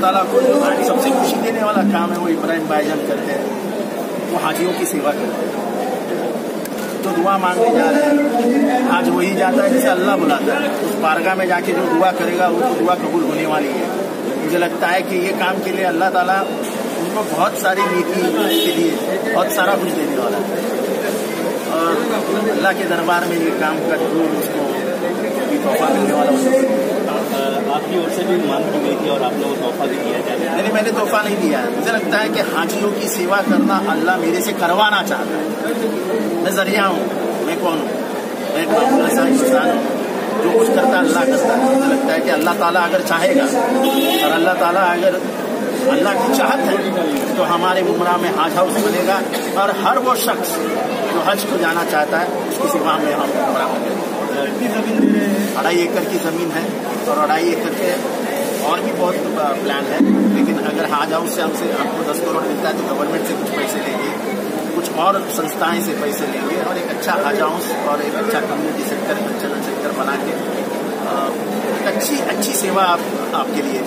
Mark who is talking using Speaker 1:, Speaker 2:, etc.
Speaker 1: ताला को जो सबसे खुशी देने वाला काम है वो इब्राहिम भाईजान करते हैं, वो हाजियों की सेवा करते हैं। तो दुआ मांगने जा रहे हैं, आज वही जाता है जैसे अल्लाह बुलाता है, उस बारगाह में जाके जो दुआ करेगा वो दुआ कबूल होने वाली है। मुझे लगता है कि ये काम के लिए अल्लाह ताला उनको बहुत सारी नेकी के लिए बहुत सारा कुछ देने वाला है, और अल्लाह के दरबार में ये काम का जरूर उसको तोहफा मिलने वाला है।
Speaker 2: आपकी ओर से भी मांग की गई थी और आपने वो तोहफा भी दिया जाए?
Speaker 1: नहीं, मैंने तोहफा नहीं दिया है। मुझे लगता है कि हाजियों की सेवा करना अल्लाह मेरे से करवाना चाहता है। मैं जरिया हूँ, मैं कौन हूँ? मैं एक मामूली सा इंसान हूँ, जो कुछ करता है अल्लाह करता है। मुझे लगता है कि अल्लाह ताला अगर चाहेगा और अल्लाह ताला अगर अल्लाह की चाहत है तो हमारे उमरा में हज हाउस बनेगा, और हर वो शख्स जो हज को जाना चाहता है उसकी सेवा में हम उमरा बनेंगे। 2.5 एकड़ की जमीन है, और 2.5 एकड़ के और भी बहुत प्लान है, लेकिन अगर हज हाउस से हमको 10 करोड़ मिलता है तो गवर्नमेंट से कुछ पैसे लेंगे, कुछ और संस्थाएं से पैसे लेंगे, और एक अच्छा हज हाउस और एक अच्छा कम्युनिटी सेक्टर, कल्चरल सेक्टर बना के अच्छी सेवा आपके लिए